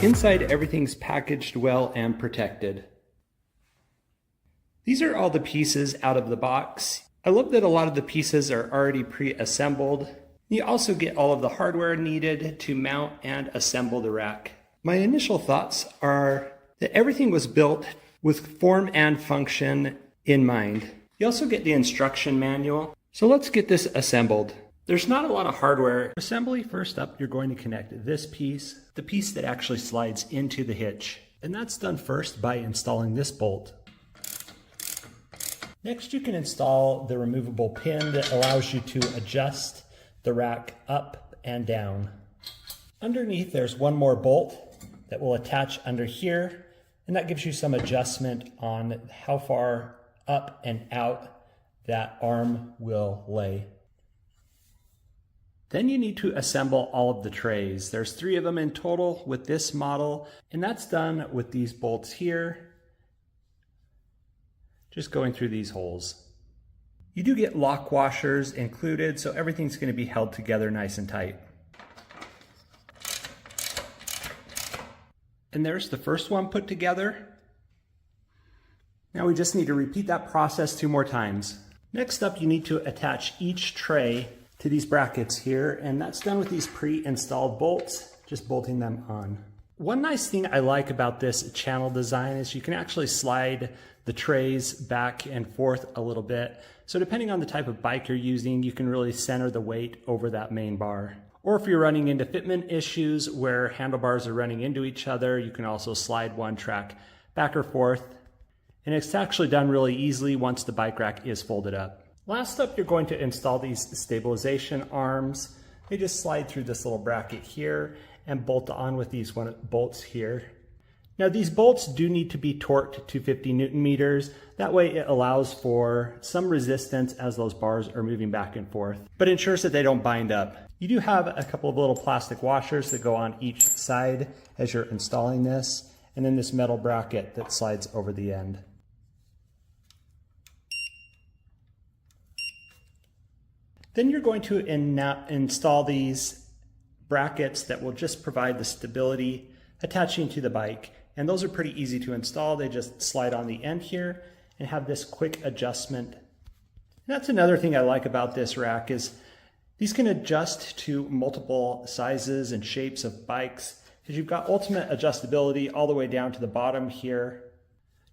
Inside, everything's packaged well and protected. These are all the pieces out of the box. I love that a lot of the pieces are already pre-assembled. You also get all of the hardware needed to mount and assemble the rack. My initial thoughts are that everything was built with form and function in mind. You also get the instruction manual. So let's get this assembled. There's not a lot of hardware. Assembly, first up, you're going to connect this piece, the piece that actually slides into the hitch. And that's done first by installing this bolt. Next, you can install the removable pin that allows you to adjust the rack up and down. Underneath, there's one more bolt that will attach under here, and that gives you some adjustment on how far up and out that arm will lay. Then you need to assemble all of the trays. There's 3 of them in total with this model, and that's done with these bolts here, just going through these holes. You do get lock washers included, so everything's going to be held together nice and tight. And there's the first one put together. Now we just need to repeat that process 2 more times. Next up, you need to attach each tray to these brackets here, and that's done with these pre-installed bolts, just bolting them on. One nice thing I like about this channel design is you can actually slide the trays back and forth a little bit. So depending on the type of bike you're using, you can really center the weight over that main bar. Or if you're running into fitment issues where handlebars are running into each other, you can also slide one track back or forth. And it's actually done really easily once the bike rack is folded up. Last up, you're going to install these stabilization arms. They just slide through this little bracket here and bolt on with these bolts here. Now these bolts do need to be torqued to 50 Newton meters. That way it allows for some resistance as those bars are moving back and forth, but ensures that they don't bind up. You do have a couple of little plastic washers that go on each side as you're installing this, and then this metal bracket that slides over the end. Then you're going to install these brackets that will just provide the stability attaching to the bike. And those are pretty easy to install. They just slide on the end here and have this quick adjustment. And that's another thing I like about this rack is these can adjust to multiple sizes and shapes of bikes, because you've got ultimate adjustability all the way down to the bottom here,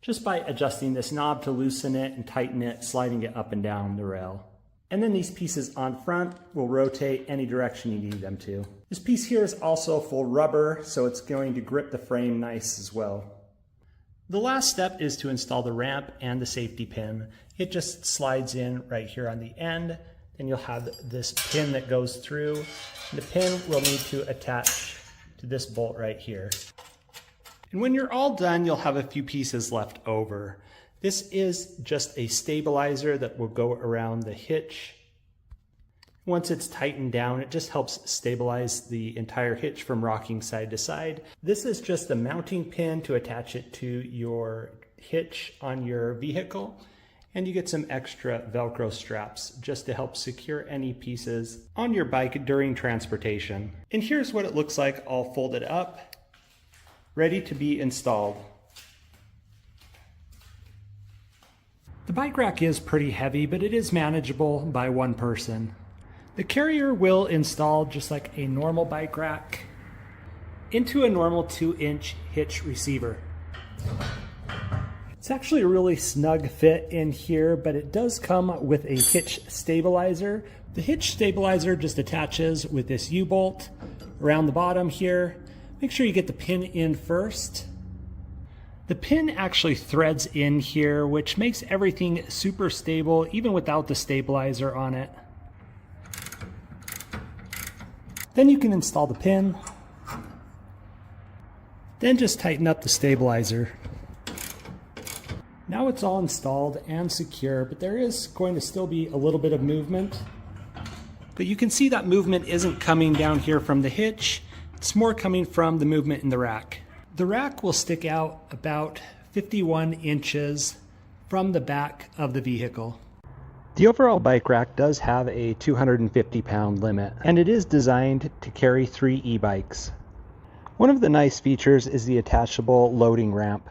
just by adjusting this knob to loosen it and tighten it, sliding it up and down the rail. And then these pieces on front will rotate any direction you need them to. This piece here is also full rubber, so it's going to grip the frame nice as well. The last step is to install the ramp and the safety pin. It just slides in right here on the end. Then you'll have this pin that goes through. And the pin will need to attach to this bolt right here. And when you're all done, you'll have a few pieces left over. This is just a stabilizer that will go around the hitch. Once it's tightened down, it just helps stabilize the entire hitch from rocking side to side. This is just a mounting pin to attach it to your hitch on your vehicle. And you get some extra Velcro straps just to help secure any pieces on your bike during transportation. And here's what it looks like all folded up, ready to be installed. The bike rack is pretty heavy, but it is manageable by one person. The carrier will install just like a normal bike rack into a normal 2-inch hitch receiver. It's actually a really snug fit in here, but it does come with a hitch stabilizer. The hitch stabilizer just attaches with this U-bolt around the bottom here. Make sure you get the pin in first. The pin actually threads in here, which makes everything super stable even without the stabilizer on it. Then you can install the pin. Then just tighten up the stabilizer. Now it's all installed and secure, but there is going to still be a little bit of movement. But you can see that movement isn't coming down here from the hitch. It's more coming from the movement in the rack. The rack will stick out about 51 inches from the back of the vehicle. The overall bike rack does have a 250-pound limit, and it is designed to carry 3 e-bikes. One of the nice features is the attachable loading ramp.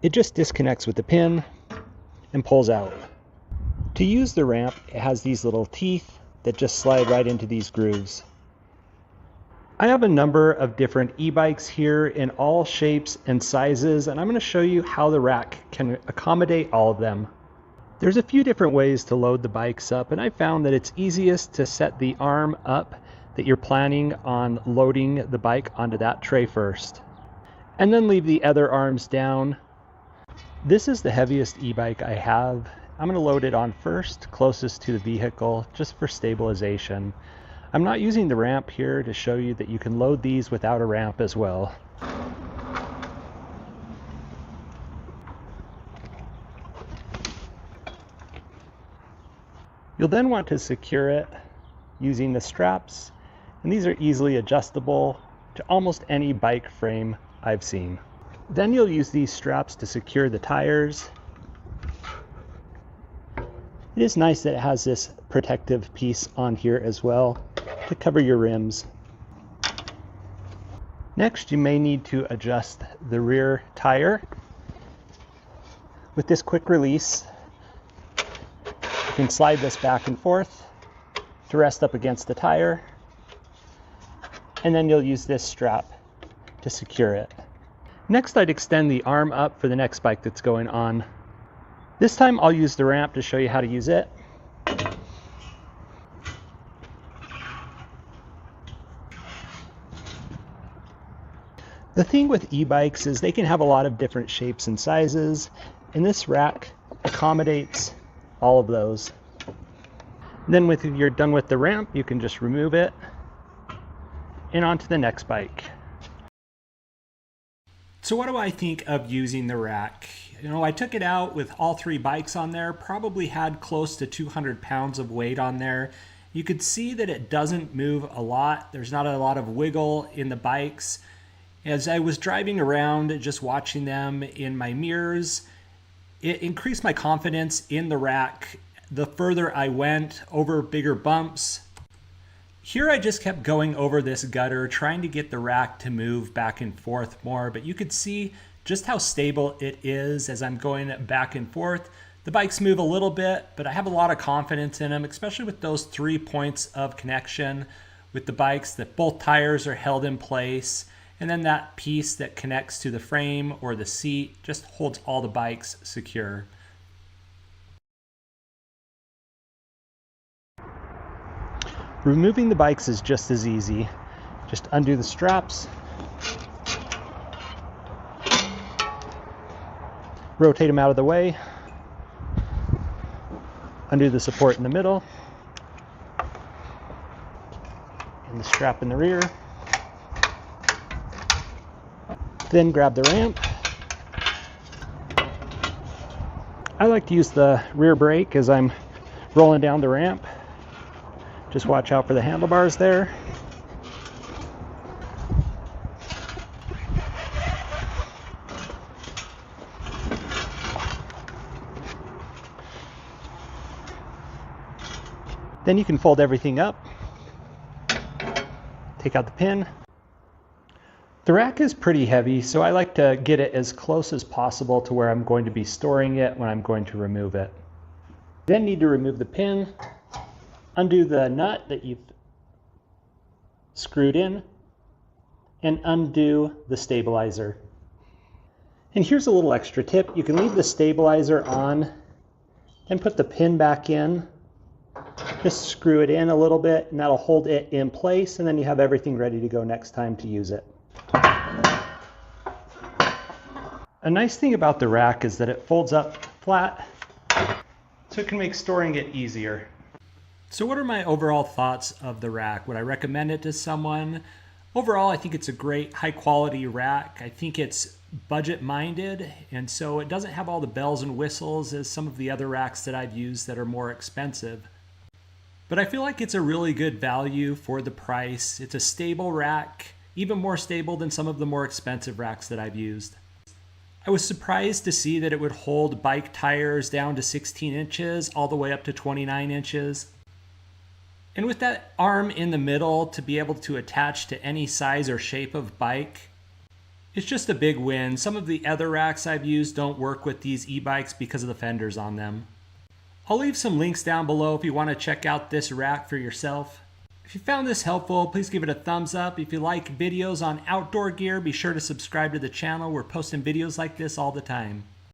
It just disconnects with the pin and pulls out. To use the ramp, it has these little teeth that just slide right into these grooves. I have a number of different e-bikes here in all shapes and sizes, and I'm going to show you how the rack can accommodate all of them. There's a few different ways to load the bikes up, and I found that it's easiest to set the arm up that you're planning on loading the bike onto that tray first, and then leave the other arms down. This is the heaviest e-bike I have. I'm going to load it on first, closest to the vehicle, just for stabilization. I'm not using the ramp here to show you that you can load these without a ramp as well. You'll then want to secure it using the straps, and these are easily adjustable to almost any bike frame I've seen. Then you'll use these straps to secure the tires. It is nice that it has this protective piece on here as well to cover your rims. Next, you may need to adjust the rear tire. With this quick release, you can slide this back and forth to rest up against the tire, and then you'll use this strap to secure it. Next, I'd extend the arm up for the next bike that's going on. This time I'll use the ramp to show you how to use it. The thing with e-bikes is they can have a lot of different shapes and sizes, and this rack accommodates all of those. Then when you're done with the ramp, you can just remove it and onto the next bike. So what do I think of using the rack? I took it out with all three bikes on there, probably had close to 200 pounds of weight on there. You could see that it doesn't move a lot. There's not a lot of wiggle in the bikes. As I was driving around, just watching them in my mirrors, it increased my confidence in the rack. The further I went over bigger bumps, here I just kept going over this gutter, trying to get the rack to move back and forth more, but you could see just how stable it is as I'm going back and forth. The bikes move a little bit, but I have a lot of confidence in them, especially with those 3 points of connection with the bikes, that both tires are held in place, and then that piece that connects to the frame or the seat just holds all the bikes secure. Removing the bikes is just as easy. Just undo the straps, rotate them out of the way, undo the support in the middle, and the strap in the rear. Then grab the ramp. I like to use the rear brake as I'm rolling down the ramp. Just watch out for the handlebars there. Then you can fold everything up, take out the pin. The rack is pretty heavy, so I like to get it as close as possible to where I'm going to be storing it when I'm going to remove it. Then need to remove the pin, undo the nut that you've screwed in, and undo the stabilizer. And here's a little extra tip. You can leave the stabilizer on and put the pin back in. Just screw it in a little bit, and that'll hold it in place, and then you have everything ready to go next time to use it. A nice thing about the rack is that it folds up flat, so it can make storing it easier. So what are my overall thoughts of the rack? Would I recommend it to someone? Overall, I think it's a great high quality rack. I think it's budget minded, and so it doesn't have all the bells and whistles as some of the other racks that I've used that are more expensive. But I feel like it's a really good value for the price. It's a stable rack, even more stable than some of the more expensive racks that I've used. I was surprised to see that it would hold bike tires down to 16 inches all the way up to 29 inches. And with that arm in the middle to be able to attach to any size or shape of bike, It's just a big win. Some of the other racks I've used don't work with these e-bikes because of the fenders on them. I'll leave some links down below if you want to check out this rack for yourself. If you found this helpful, please give it a thumbs up. If you like videos on outdoor gear, be sure to subscribe to the channel. We're posting videos like this all the time.